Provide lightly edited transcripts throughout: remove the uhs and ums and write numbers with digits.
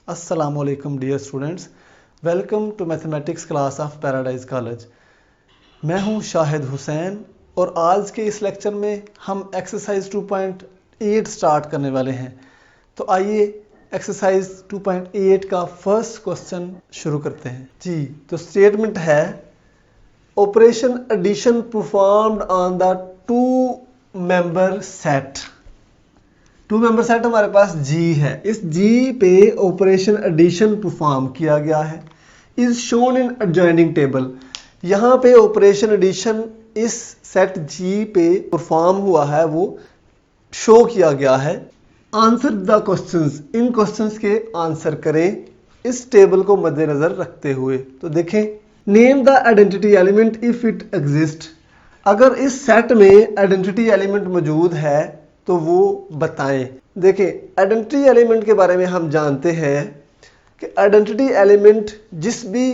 अस्सलामुअलैकुम dear students, welcome to mathematics class of paradise college. मैं हूं शाहिद हुसैन और आज के इस लेक्चर में हम एक्सरसाइज 2.8 स्टार्ट करने वाले हैं। तो आइए एक्सरसाइज 2.8 का फर्स्ट क्वेश्चन शुरू करते हैं। जी, तो स्टेटमेंट है operation addition performed on the two member set. Two member set हमारे पास जी है, इस जी पे ऑपरेशन एडिशन परफॉर्म किया गया है, is shown in adjoining table. यहाँ पे ऑपरेशन एडिशन इस सेट जी पे परफॉर्म हुआ है, वो शो किया गया है। Answer the questions, in questions के आंसर करें इस टेबल को मद्देनजर रखते हुए। तो देखें, name the identity element if it exist. अगर इस सेट में आइडेंटिटी एलिमेंट मौजूद है तो वो बताएं। देखिए, आइडेंटिटी एलिमेंट के बारे में हम जानते हैं कि आइडेंटिटी एलिमेंट जिस भी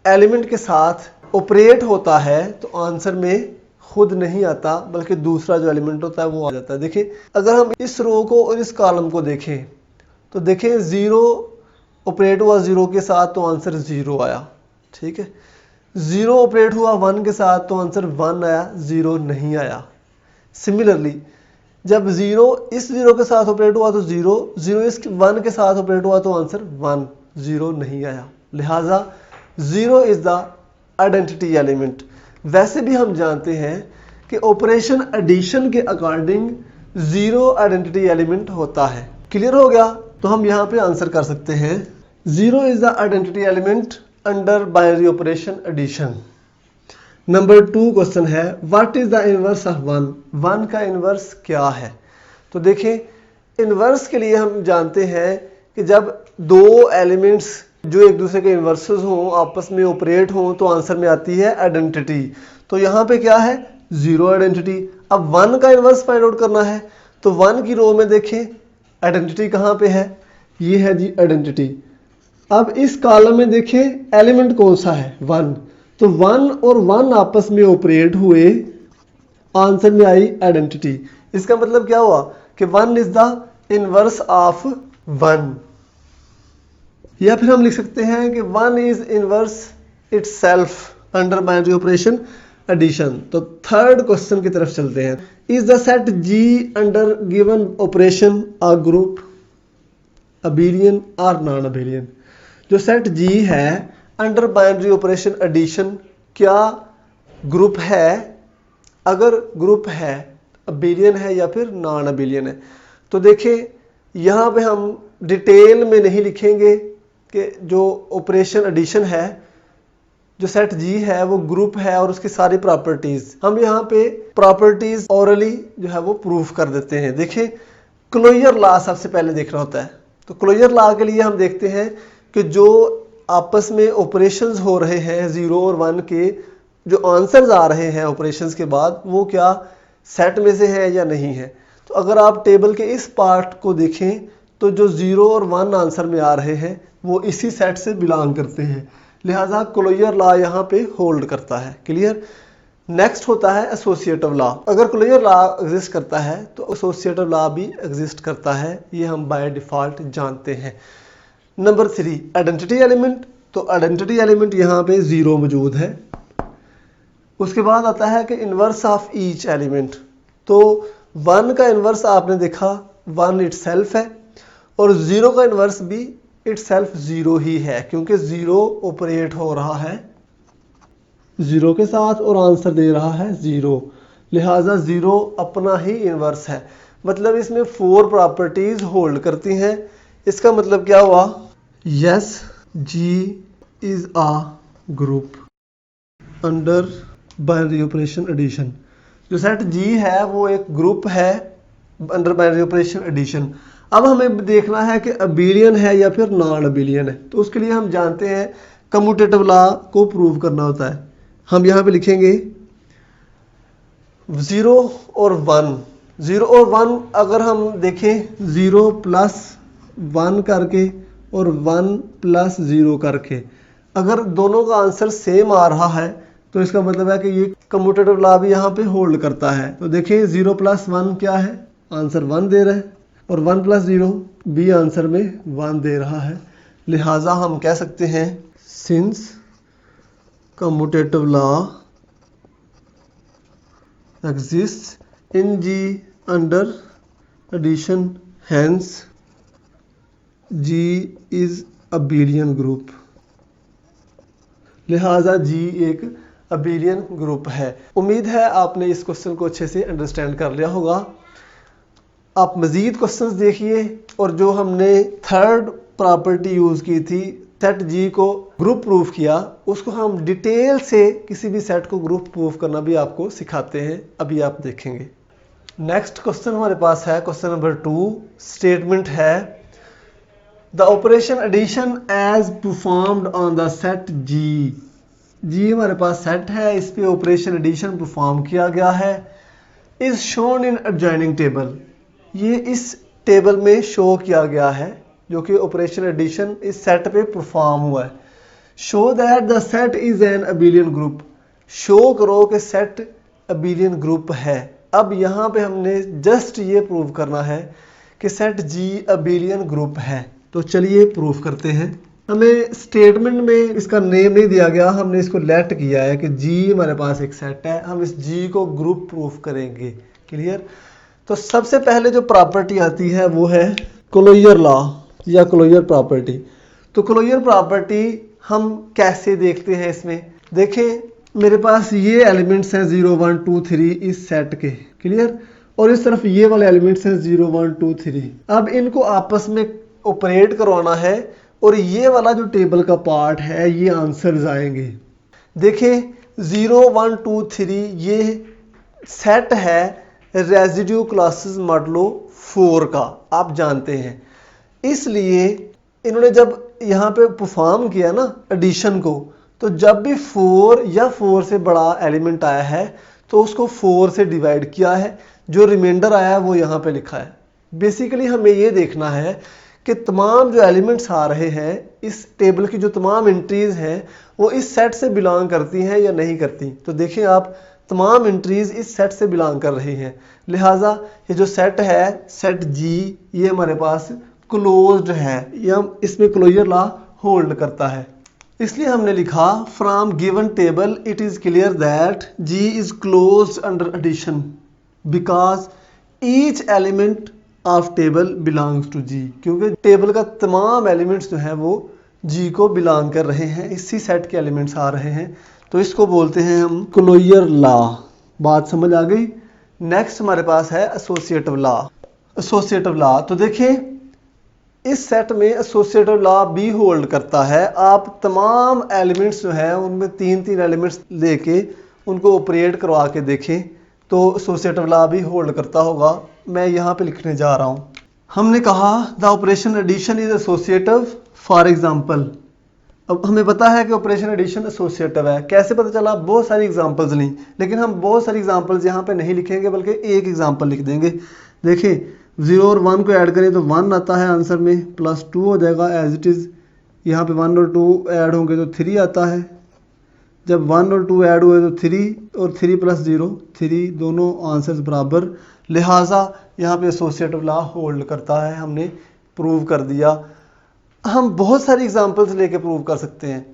एलिमेंट के साथ ऑपरेट होता है तो आंसर में खुद नहीं आता, बल्कि दूसरा जो एलिमेंट होता है वो आ जाता है। देखिए, अगर हम इस रो को और इस कॉलम को देखें तो देखें, ज़ीरो ऑपरेट हुआ ज़ीरो के साथ तो आंसर ज़ीरो आया, ठीक है। ज़ीरो ऑपरेट हुआ वन के साथ तो आंसर वन आया, ज़ीरो नहीं आया। सिमिलरली जब ज़ीरो इस ज़ीरो के साथ ऑपरेट हुआ तो ज़ीरो, ज़ीरो इस वन के साथ ऑपरेट हुआ तो आंसर वन, ज़ीरो नहीं आया। लिहाजा zero is the identity element. वैसे भी हम जानते हैं कि ऑपरेशन एडिशन के अकॉर्डिंग ज़ीरो आइडेंटिटी एलिमेंट होता है। क्लियर हो गया? तो हम यहाँ पे आंसर कर सकते हैं, zero is the identity element under binary operation addition. Number 2 question है, what is the inverse of one. One का इनवर्स क्या है? तो देखें, इनवर्स के लिए हम जानते हैं कि जब दो एलिमेंट्स जो एक दूसरे के इनवर्सेस हों, आपस में ऑपरेट हों, तो आंसर में आती है आइडेंटिटी। तो यहाँ पे क्या है? Zero identity. अब वन का इनवर्स फाइंड आउट करना है तो वन की रो में देखें आइडेंटिटी कहाँ पे है, ये है जी आइडेंटिटी। अब इस कॉलम में देखें एलिमेंट कौन सा है, वन। तो वन और वन आपस में ऑपरेट हुए, आंसर में आई आइडेंटिटी। इसका मतलब क्या हुआ कि one is the inverse of one. या फिर हम लिख सकते हैं कि one is inverse itself under binary operation addition. तो थर्ड क्वेश्चन की तरफ चलते हैं। Is the set G under given operation a group, abelian और नॉन अबेलियन। जो सेट जी है अंडर बाइनरी ऑपरेशन एडिशन क्या ग्रुप है? अगर ग्रुप है, अबेलियन है या फिर नॉन अबेलियन है। तो देखिए, यहाँ पे हम डिटेल में नहीं लिखेंगे कि जो ऑपरेशन एडिशन है, जो सेट जी है वो ग्रुप है और उसकी सारी प्रॉपर्टीज हम यहाँ पे प्रॉपर्टीज ओरली जो है वो प्रूफ कर देते हैं। देखिए, क्लोजर लॉ सबसे पहले देखना होता है। तो क्लोजर लॉ के लिए हम देखते हैं कि जो आपस में ऑपरेशंस हो रहे हैं ज़ीरो और वन के, जो आंसर्स आ रहे हैं ऑपरेशंस के बाद, वो क्या सेट में से है या नहीं है। तो अगर आप टेबल के इस पार्ट को देखें तो जो ज़ीरो और वन आंसर में आ रहे हैं वो इसी सेट से बिलोंग करते हैं। लिहाजा क्लोजर लॉ यहाँ पे होल्ड करता है। क्लियर? नेक्स्ट होता है एसोसिएटिव लॉ। अगर क्लोजर लॉ एग्जिस्ट करता है तो एसोसिएटिव लॉ भी एग्जिस्ट करता है, ये हम बाय डिफ़ॉल्ट जानते हैं। Number 3, identity element. तो आइडेंटिटी एलिमेंट यहाँ पे ज़ीरो मौजूद है। उसके बाद आता है कि इनवर्स ऑफ ईच एलिमेंट। तो वन का इनवर्स आपने देखा वन इटसेल्फ है और ज़ीरो का इनवर्स भी इटसेल्फ ज़ीरो ही है, क्योंकि ज़ीरो ऑपरेट हो रहा है ज़ीरो के साथ और आंसर दे रहा है ज़ीरो। लिहाजा ज़ीरो अपना ही इनवर्स है। मतलब इसमें 4 प्रॉपर्टीज होल्ड करती हैं। इसका मतलब क्या हुआ? Yes, G is a group under binary operation addition. जो सेट जी है वो एक ग्रुप है अंडर बाइनरी ऑपरेशन एडिशन। अब हमें देखना है कि अबेलियन है या फिर नॉन अबेलियन है। तो उसके लिए हम जानते हैं कम्यूटेटिव लॉ को प्रूव करना होता है। हम यहाँ पे लिखेंगे ज़ीरो और वन। ज़ीरो और वन अगर हम देखें, ज़ीरो प्लस वन करके और वन प्लस ज़ीरो करके, अगर दोनों का आंसर सेम आ रहा है तो इसका मतलब है कि ये कम्यूटेटिव लॉ भी यहाँ पे होल्ड करता है। तो देखिए, ज़ीरो प्लस वन क्या है? आंसर वन दे रहा है, और वन प्लस ज़ीरो भी आंसर में वन दे रहा है। लिहाजा हम कह सकते हैं since commutative law exists in G under addition, hence G is abelian group। लिहाजा G एक अबेलियन ग्रुप है। उम्मीद है आपने इस क्वेश्चन को अच्छे से अंडरस्टैंड कर लिया होगा। आप मज़ीद क्वेश्चंस देखिए और जो हमने थर्ड प्रॉपर्टी यूज़ की थी सेट जी को ग्रुप प्रूफ किया, उसको हम डिटेल से किसी भी सेट को ग्रुप प्रूफ करना भी आपको सिखाते हैं, अभी आप देखेंगे। नेक्स्ट क्वेश्चन हमारे पास है क्वेश्चन नंबर 2। स्टेटमेंट है the operation addition as performed on the set G. G हमारे पास सेट है, इस पे ऑपरेशन एडिशन परफॉर्म किया गया है। Is shown in adjoining table, ये इस टेबल में शो किया गया है जो कि ऑपरेशन एडिशन इस सेट पे परफॉर्म हुआ है। Show that the set is an abelian group, show करो कि सेट अबेलियन ग्रुप है। अब यहाँ पे हमने जस्ट ये प्रूव करना है कि सेट जी अबेलियन ग्रुप है, तो चलिए प्रूफ करते हैं। हमें स्टेटमेंट में इसका नेम नहीं दिया गया, हमने इसको लेट किया है कि जी हमारे पास एक सेट है, हम इस जी को ग्रुप प्रूफ करेंगे। क्लियर? तो सबसे पहले जो प्रॉपर्टी आती है वो है क्लोजर लॉ या क्लोजर प्रॉपर्टी। तो क्लोजर प्रॉपर्टी हम कैसे देखते हैं इसमें? देखें मेरे पास ये एलिमेंट्स हैं 0 1 2 3 इस सेट के। क्लियर? और इस तरफ ये वाले एलिमेंट्स हैं 0 1 2 3। अब इनको आपस में ऑपरेट करवाना है और ये वाला जो टेबल का पार्ट है ये आंसर्स आएंगे। देखें 0 1 2 3 ये सेट है रेजिड्यू क्लासेस मॉडलो 4 का, आप जानते हैं। इसलिए इन्होंने जब यहाँ पे परफॉर्म किया ना एडिशन को, तो जब भी 4 या 4 से बड़ा एलिमेंट आया है तो उसको 4 से डिवाइड किया है, जो रिमाइंडर आया है वो यहाँ पे लिखा है। बेसिकली हमें ये देखना है कि तमाम जो एलिमेंट्स आ रहे हैं इस टेबल की, जो तमाम एंट्रीज हैं वो इस सेट से बिलोंग करती हैं या नहीं करती। तो देखें आप, तमाम एंट्रीज इस सेट से बिलोंग कर रही हैं। लिहाजा ये जो सेट है सेट जी, ये हमारे पास क्लोज्ड है, ये हम इसमें क्लोजर लॉ होल्ड करता है। इसलिए हमने लिखा from given table it is clear that G is closed under addition because each element of table belongs to G, क्योंकि टेबल का तमाम एलिमेंट्स जो हैं वो जी को बिलोंग कर रहे हैं, इसी सेट के एलिमेंट्स आ रहे हैं, तो इसको बोलते हैं हम क्लोजर लॉ। बात समझ आ गई? नेक्स्ट हमारे पास है एसोसिएटिव लॉ। एसोसिएटिव लॉ, तो देखिए इस सेट में एसोसिएटिव लॉ भी होल्ड करता है। आप तमाम एलिमेंट्स जो हैं उनमें 3 एलिमेंट्स लेके उनको ऑपरेट करवा के देखें तो एसोसिएटिव लॉ भी होल्ड करता होगा। मैं यहाँ पे लिखने जा रहा हूँ। हमने कहा the operation addition is associative. For example, अब हमें पता है कि ऑपरेशन एडिशन एसोसिएटिव है। कैसे पता चला? बहुत सारी एग्जांपल्स ली, लेकिन हम बहुत सारी एग्जांपल्स यहाँ पे नहीं लिखेंगे बल्कि एक एग्जांपल लिख देंगे। देखिए 0 और 1 को ऐड करें तो 1 आता है आंसर में, +2 हो जाएगा एज इट इज़। यहाँ पे 1 और 2 ऐड होंगे तो 3 आता है। जब 1 और 2 ऐड हुए तो 3 और 3 + 0 3, दोनों आंसर्स बराबर। लिहाजा यहाँ पे एसोसिएटिव लॉ होल्ड करता है, हमने प्रूव कर दिया। हम बहुत सारी एग्जांपल्स लेके प्रूव कर सकते हैं,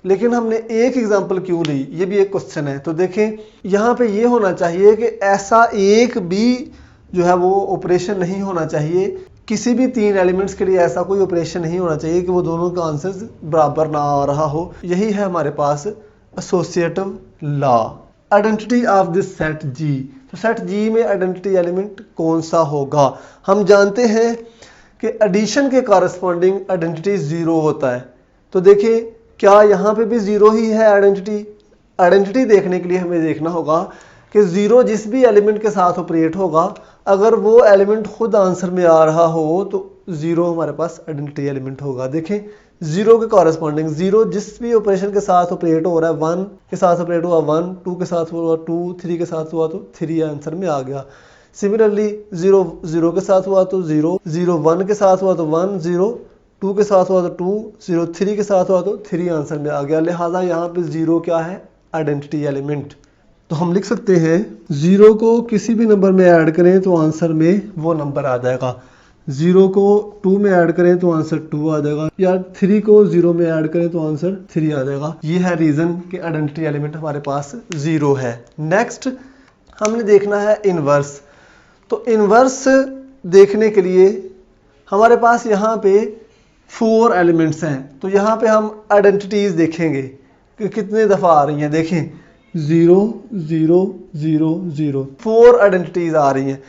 लेकिन हमने एक एग्जांपल क्यों ली, ये भी एक क्वेश्चन है। तो देखें यहाँ पे ये होना चाहिए कि ऐसा एक भी जो है वो ऑपरेशन नहीं होना चाहिए, किसी भी 3 एलिमेंट्स के लिए ऐसा कोई ऑपरेशन नहीं होना चाहिए कि वो दोनों का आंसर्स बराबर ना आ रहा हो। यही है हमारे पास associative law. Identity of this set G, तो सेट जी में आइडेंटिटी एलिमेंट कौन सा होगा? हम जानते हैं कि एडिशन के कॉरस्पॉन्डिंग आइडेंटिटी 0 होता है। तो देखिए क्या यहाँ पे भी 0 ही है आइडेंटिटी? आइडेंटिटी देखने के लिए हमें देखना होगा कि 0 जिस भी एलिमेंट के साथ ऑपरेट होगा, अगर वो एलिमेंट खुद आंसर में आ रहा हो तो 0 हमारे पास आइडेंटिटी एलिमेंट होगा। देखें 0 के कॉरस्पॉन्डिंग 0 जिस भी ऑपरेशन के साथ ऑपरेट हो रहा है, 1 के साथ ऑपरेट हुआ 1, 2 के साथ हुआ 2, 3 के साथ हुआ तो 3 आंसर में आ गया। सिमिलरली 0 0 के साथ हुआ तो 0, 0 1 के साथ हुआ तो 1, 0 2 के साथ हुआ तो 2, 0 3 के साथ हुआ तो 3 आंसर में आ गया। लिहाजा यहाँ पे 0 क्या है? Identity element. तो हम लिख सकते हैं 0 को किसी भी नंबर में ऐड करें तो आंसर में वो नंबर आ जाएगा। 0 को 2 में ऐड करें तो आंसर 2 आ जाएगा, या 3 को 0 में ऐड करें तो आंसर 3 आ जाएगा। ये है रीज़न कि आइडेंटिटी एलिमेंट हमारे पास 0 है। नेक्स्ट हमने देखना है इन्वर्स। तो इन्वर्स देखने के लिए हमारे पास यहाँ पे 4 एलिमेंट्स हैं। तो यहाँ पे हम आइडेंटिटीज देखेंगे कि कितने दफ़ा आ रही हैं। देखें 0 0 0 0, 4 आइडेंटिटीज आ रही हैं।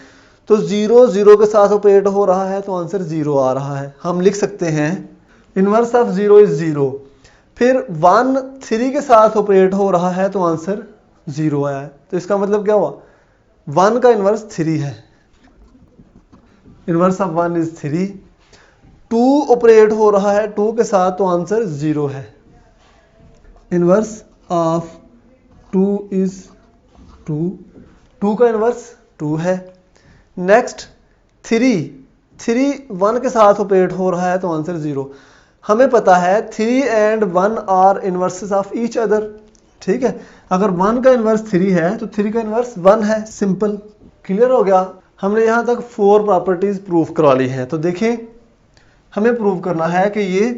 तो 0 0 के साथ ऑपरेट हो रहा है तो आंसर 0 आ रहा है। हम लिख सकते हैं इन्वर्स ऑफ 0 इज 0। फिर 1 3 के साथ ऑपरेट हो रहा है तो आंसर 0 आया है। तो इसका मतलब क्या हुआ, 1 का इन्वर्स 3 है। Inverse of 1 is 3। 2 ऑपरेट हो रहा है 2 के साथ तो आंसर 0 है। इन्वर्स ऑफ 2 इज 2, 2 का इन्वर्स 2 है। नेक्स्ट 3 1 के साथ ऑपरेट हो रहा है तो आंसर 0। हमें पता है 3 and 1 are inverses of each other. ठीक है, अगर 1 का इन्वर्स 3 है तो 3 का इन्वर्स 1 है। सिंपल, क्लियर हो गया। हमने यहाँ तक 4 प्रॉपर्टीज प्रूफ करवा ली हैं। तो देखें हमें प्रूव करना है कि ये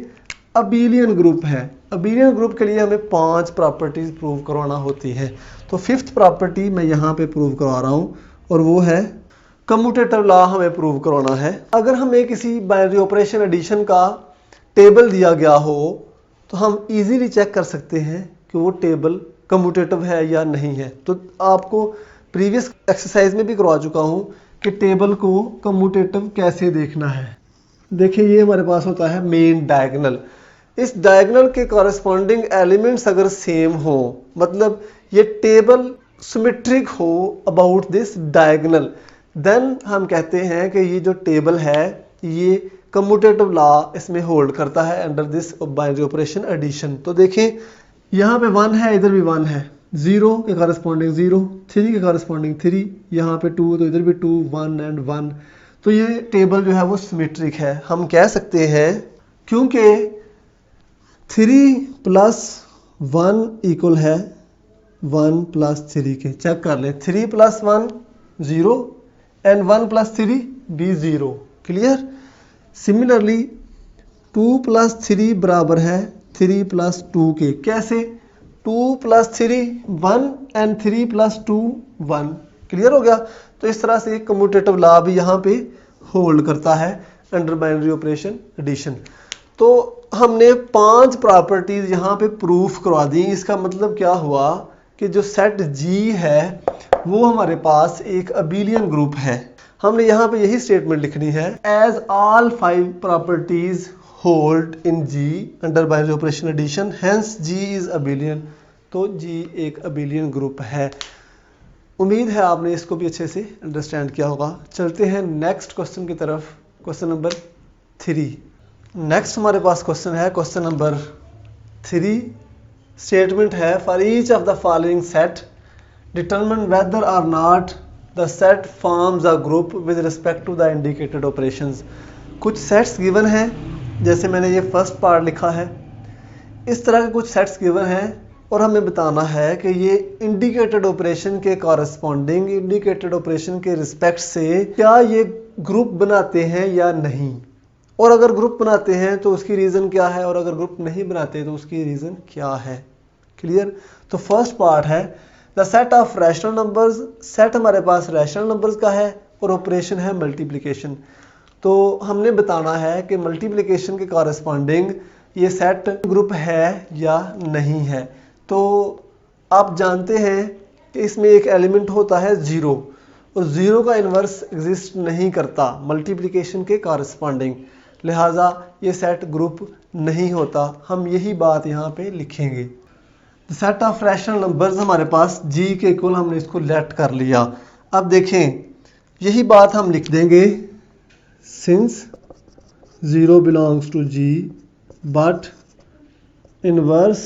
अबेलियन ग्रुप है। अबेलियन ग्रुप के लिए हमें 5 प्रॉपर्टीज प्रूव करवाना होती है। तो 5th प्रॉपर्टी मैं यहाँ पे प्रूव करवा रहा हूँ और वो है कम्यूटेटिव लॉ हमें प्रूव करवाना है। अगर हमें किसी बाइनरी ऑपरेशन एडिशन का टेबल दिया गया हो तो हम इजीली चेक कर सकते हैं कि वो टेबल कम्यूटेटिव है या नहीं है। तो आपको प्रीवियस एक्सरसाइज में भी करवा चुका हूँ कि टेबल को कम्यूटेटिव कैसे देखना है। देखिए ये हमारे पास होता है मेन डायगोनल। इस डायगोनल के कॉरेस्पॉन्डिंग एलिमेंट्स अगर सेम हो, मतलब ये टेबल सिमेट्रिक हो अबाउट दिस डायगोनल, देन हम कहते हैं कि ये जो टेबल है ये कम्यूटेटिव लॉ इसमें होल्ड करता है under this binary operation addition. तो देखें यहाँ पे 1 है, इधर भी 1 है, 0 के कॉरेस्पॉन्डिंग 0, 3 के कॉरेस्पॉन्डिंग 3, यहाँ पे 2 तो इधर भी 2, 1 एंड 1। तो ये टेबल जो है वो सिमेट्रिक है। हम कह सकते हैं क्योंकि 3 प्लस 1 इक्वल है 1 प्लस 3 के। चेक कर लें, 3 प्लस 1 0 एंड 1 प्लस 3 भी 0। क्लियर। सिमिलरली 2 प्लस 3 बराबर है 3 प्लस 2 के। कैसे, 2 प्लस 3 1 एंड 3 प्लस 2 1। क्लियर हो गया। तो इस तरह से कम्यूटेटिव लॉ भी यहाँ पे होल्ड करता है अंडर बाइनरी ऑपरेशन एडिशन। तो हमने 5 प्रॉपर्टीज यहाँ पे प्रूफ करवा दी। इसका मतलब क्या हुआ कि जो सेट G है वो हमारे पास एक अबेलियन ग्रुप है। हमने यहाँ पे यही स्टेटमेंट लिखनी है, as all 5 properties hold in G under binary operation addition, hence G is abelian. तो G एक अबेलियन ग्रुप है। उम्मीद है आपने इसको भी अच्छे से अंडरस्टैंड किया होगा। चलते हैं नेक्स्ट क्वेश्चन की तरफ, क्वेश्चन नंबर 3। नेक्स्ट हमारे पास क्वेश्चन है क्वेश्चन नंबर 3। स्टेटमेंट है, for each of the following set determine whether or not the set forms a group with respect to the indicated operations. कुछ सेट्स गिवन हैं, जैसे मैंने ये फर्स्ट पार्ट लिखा है, इस तरह के कुछ सेट्स गिवन हैं और हमें बताना है कि ये इंडिकेटेड ऑपरेशन के कॉरेस्पॉन्डिंग, इंडिकेटेड ऑपरेशन के रिस्पेक्ट से क्या ये ग्रुप बनाते हैं या नहीं, और अगर ग्रुप बनाते हैं तो उसकी रीज़न क्या है, और अगर ग्रुप नहीं बनाते तो उसकी रीज़न क्या है। क्लियर। तो फर्स्ट पार्ट है the set of rational numbers. Set हमारे पास रैशनल नंबर्स का है और ऑपरेशन है मल्टीप्लिकेशन। तो हमने बताना है कि मल्टीप्लिकेशन के कॉरेस्पॉन्डिंग ये सेट ग्रुप है या नहीं है। तो आप जानते हैं कि इसमें एक एलिमेंट होता है 0 और 0 का इन्वर्स एग्जिस्ट नहीं करता मल्टीप्लिकेशन के कॉरेस्पॉन्डिंग, लिहाजा ये सेट ग्रुप नहीं होता। हम यही बात यहाँ पे लिखेंगे। सेट ऑफ रैशनल नंबर्स हमारे पास G के इक्वल, हमने इसको लेट कर लिया। अब देखें यही बात हम लिख देंगे, since 0 belongs to G but inverse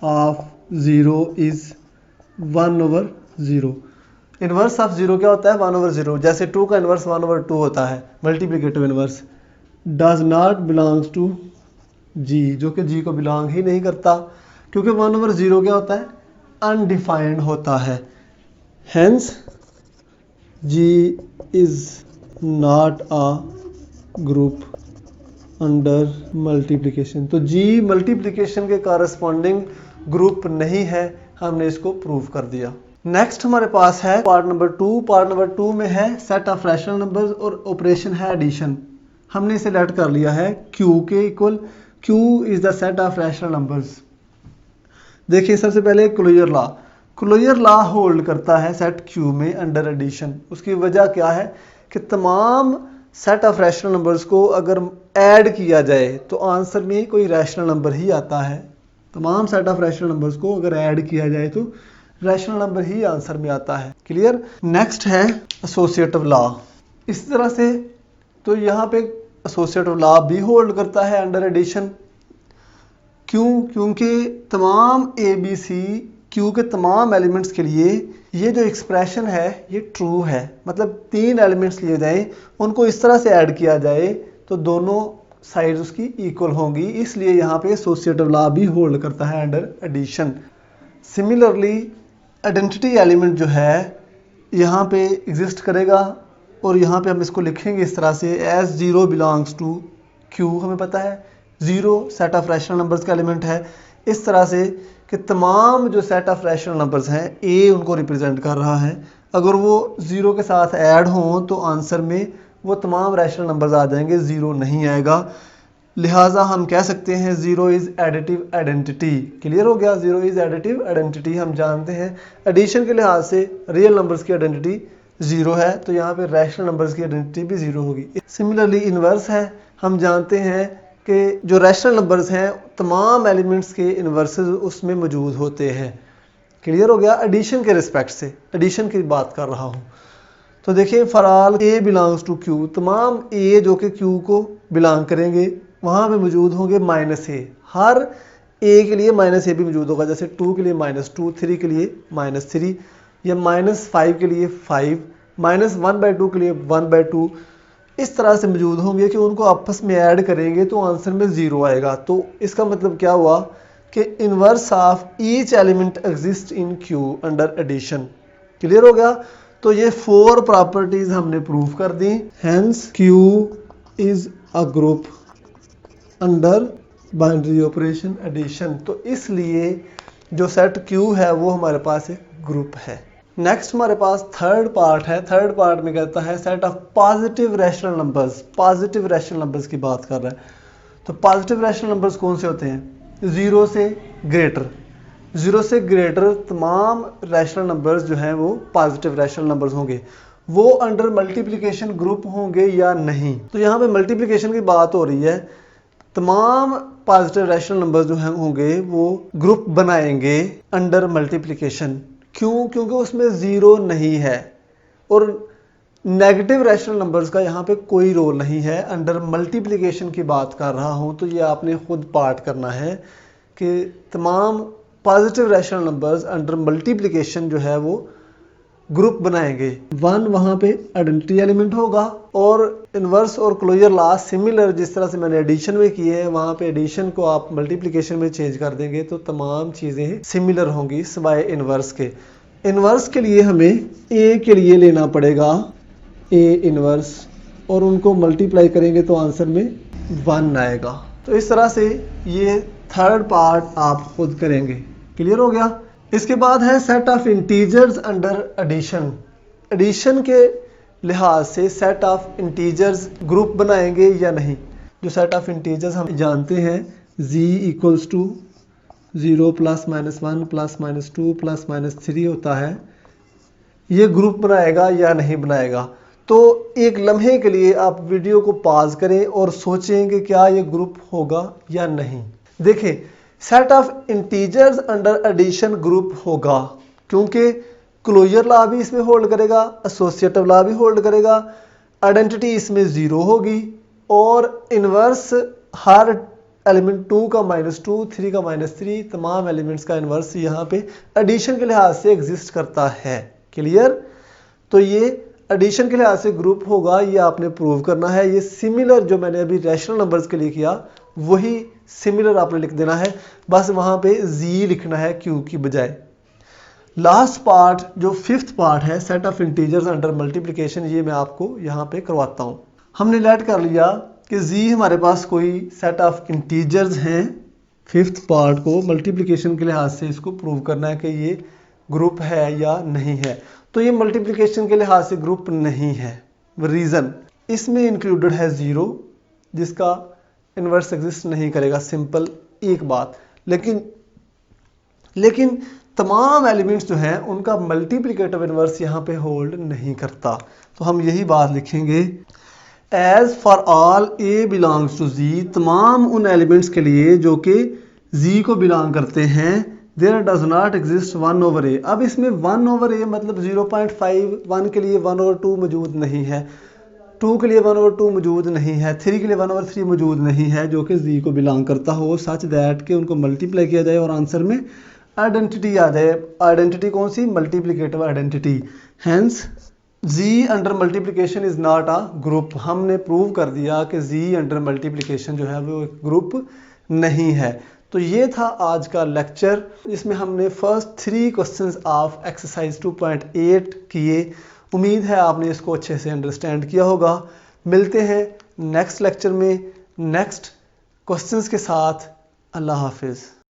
of 0 is 1/0। Inverse of 0 क्या होता है, 1/0। जैसे 2 का इनवर्स 1/2 होता है, multiplicative inverse. Does not belongs to G, जो कि G को बिलोंग ही नहीं करता, क्योंकि 1/0 क्या होता है, अनडिफाइंड होता है। Hence G is not a group under multiplication. तो जी मल्टीप्लिकेशन के कॉरस्पॉन्डिंग ग्रुप नहीं है, हमने इसको प्रूव कर दिया। नेक्स्ट हमारे पास है पार्ट नंबर 2। पार्ट नंबर 2 में है सेट ऑफ रैशनल नंबर्स और ऑपरेशन है एडिशन। हमने इसे लेट कर लिया है Q के equal. Q is the set of rational numbers. देखिए सबसे पहले closure law. Closure law hold करता है सेट Q में अंडर एडिशन। उसकी वजह क्या है कि तमाम सेट ऑफ रैशनल नंबर्स को अगर ऐड किया जाए तो आंसर में कोई रैशनल नंबर ही आता है। तमाम सेट ऑफ रैशनल नंबर्स को अगर ऐड किया जाए तो रैशनल नंबर ही आंसर में आता है। क्लियर। नेक्स्ट है एसोसिएटिव लॉ। इस तरह से तो यहाँ पे एसोसिएटिव लॉ भी होल्ड करता है अंडर एडिशन। क्यों? क्योंकि तमाम ABC Q के तमाम एलिमेंट्स के लिए ये जो एक्सप्रेशन है ये ट्रू है। मतलब 3 एलिमेंट्स लिए जाएं, उनको इस तरह से ऐड किया जाए तो दोनों साइड्स उसकी इक्वल होंगी, इसलिए यहाँ पे एसोसिएटिव लॉ भी होल्ड करता है under addition. Similarly identity element जो है यहाँ पे एग्जिस्ट करेगा और यहाँ पे हम इसको लिखेंगे इस तरह से एज 0 बिलोंग्स टू Q। हमें पता है 0 सेट ऑफ रैशनल नंबर्स का एलिमेंट है। इस तरह से कि तमाम जो सेट ऑफ रैशनल नंबर्स हैं A उनको रिप्रेजेंट कर रहा है। अगर वो 0 के साथ ऐड हों तो आंसर में वो तमाम रैशनल नंबर्स आ जाएंगे, 0 नहीं आएगा। लिहाजा हम कह सकते हैं 0 इज़ एडिटिव आइडेंटिटी। क्लियर हो गया। 0 इज़ एडिटिव आइडेंटिटी हम जानते हैं। एडिशन के लिहाज से रियल नंबर्स की आइडेंटिटी 0 है, तो यहाँ पे रैशनल नंबर्स की आइडेंटिटी भी 0 होगी। सिमिलरली इन्वर्स है। हम जानते हैं कि जो रैशनल नंबर्स हैं तमाम एलिमेंट्स के इन्वर्सेस उसमें मौजूद होते हैं। क्लियर हो गया। एडिशन के रिस्पेक्ट से, एडिशन की बात कर रहा हूँ। तो देखिए for all A belongs to Q, तमाम A जो कि Q को बिलोंग करेंगे वहाँ पे मौजूद होंगे -A। हर A के लिए -A भी मौजूद होगा। जैसे 2 के लिए -2, 3 के लिए -3, या -5 के लिए 5, -1/2 के लिए 1/2, इस तरह से मौजूद होंगे कि उनको आपस में ऐड करेंगे तो आंसर में 0 आएगा। तो इसका मतलब क्या हुआ कि inverse of each element exist in Q under addition. Clear हो गया। तो ये 4 प्रॉपर्टीज हमने प्रूव कर दी। Hence Q is a group under binary operation addition. तो इसलिए जो सेट Q है वो हमारे पास एक ग्रुप है। नेक्स्ट हमारे पास थर्ड पार्ट है। थर्ड पार्ट में कहता है set of positive rational numbers. Positive rational numbers की बात कर रहा है। तो पॉजिटिव रैशनल नंबर्स कौन से होते हैं? 0 से ग्रेटर। 0 से ग्रेटर तमाम रैशनल नंबर्स जो हैं वो पॉजिटिव रैशनल नंबर्स होंगे। वो अंडर मल्टीप्लिकेशन ग्रुप होंगे या नहीं? तो यहाँ पे मल्टीप्लिकेशन की बात हो रही है। तमाम पॉजिटिव रैशनल नंबर्स जो हैं होंगे वो ग्रुप बनाएंगे अंडर मल्टीप्लिकेशन। क्यों? क्योंकि उसमें 0 नहीं है और नेगेटिव रैशनल नंबर्स का यहाँ पे कोई रोल नहीं है। अंडर मल्टीप्लिकेशन की बात कर रहा हूँ तो ये आपने खुद पार्ट करना है कि तमाम positive rational numbers under multiplication जो है वो ग्रुप बनाएंगे। 1 वहाँ पे आइडेंटिटी एलिमेंट होगा और इन्वर्स और क्लोजर लॉ सिमिलर जिस तरह से मैंने एडिशन में किए हैं वहाँ पे एडिशन को आप मल्टीप्लिकेशन में चेंज कर देंगे तो तमाम चीज़ें सिमिलर होंगी सिवाय इन्वर्स के। इन्वर्स के लिए हमें A के लिए लेना पड़ेगा A इन्वर्स और उनको मल्टीप्लाई करेंगे तो आंसर में 1 आएगा। तो इस तरह से ये थर्ड पार्ट आप खुद करेंगे। क्लियर हो गया। इसके बाद है set of integers under addition. Addition के लिहाज से सेट ऑफ इंटीजर्स ग्रुप बनाएंगे या नहीं? जो सेट ऑफ इंटीजर्स हम जानते हैं z इक्वल्स टू 0 + -1 + -2 + -3 होता है। ये ग्रुप बनाएगा या नहीं बनाएगा? तो एक लम्हे के लिए आप वीडियो को पॉज करें और सोचें कि क्या ये ग्रुप होगा या नहीं। देखिए set of integers under addition group होगा क्योंकि क्लोजर लॉ भी इसमें होल्ड करेगा, एसोसिएटिव लॉ भी होल्ड करेगा, आइडेंटिटी इसमें 0 होगी और इन्वर्स हर एलिमेंट 2 का -2, 3 का -3 तमाम एलिमेंट्स का इन्वर्स यहाँ पे एडिशन के लिहाज से एग्जिस्ट करता है। क्लियर। तो ये एडिशन के लिहाज से ग्रुप होगा, ये आपने प्रूव करना है। ये सिमिलर जो मैंने अभी रैशनल नंबर्स के लिए किया वही सिमिलर आपने लिख देना है, बस वहाँ पे z लिखना है Q की बजाय। लास्ट पार्ट जो फिफ्थ पार्ट है set of integers under multiplication, ये मैं आपको यहाँ पे करवाता हूँ। हमने लेट कर लिया कि जी हमारे पास कोई सेट ऑफ इंटीजर्स हैं। फिफ्थ पार्ट को मल्टीप्लिकेशन के लिहाज से इसको प्रूव करना है कि ये ग्रुप है या नहीं है। तो ये मल्टीप्लिकेशन के लिहाज से ग्रुप नहीं है। रीज़न, इसमें इंक्लूडेड है 0 जिसका इन्वर्स एग्जिस्ट नहीं करेगा, सिंपल एक बात। लेकिन तमाम एलिमेंट्स जो हैं उनका मल्टीप्लिकेटिव इन्वर्स यहाँ पे होल्ड नहीं करता। तो हम यही बात लिखेंगे, as for all A belongs to G, तमाम उन एलिमेंट्स के लिए जो कि जी को बिलोंग करते हैं, there does not exist 1/a। अब इसमें 1/a मतलब 0.5, 1 के लिए 1/2 मौजूद नहीं है, 2 के लिए 1/2 मौजूद नहीं है, 3 के लिए 1/3 मौजूद नहीं है जो कि जी को बिलोंग करता हो, सच दैट कि उनको मल्टीप्लाई किया जाए और आंसर में आइडेंटिटी आ जाए। आइडेंटिटी कौन सी? Multiplicative identity. Hence G under multiplication is not a group. हमने प्रूव कर दिया कि जी अंडर मल्टीप्लिकेशन जो है वो एक ग्रुप नहीं है। तो ये था आज का लेक्चर, इसमें हमने फर्स्ट 3 क्वेश्चंस ऑफ एक्सरसाइज 2.8 किए। उम्मीद है आपने इसको अच्छे से अंडरस्टैंड किया होगा। मिलते हैं नेक्स्ट लेक्चर में नेक्स्ट क्वेश्चंस के साथ। अल्लाह हाफिज़।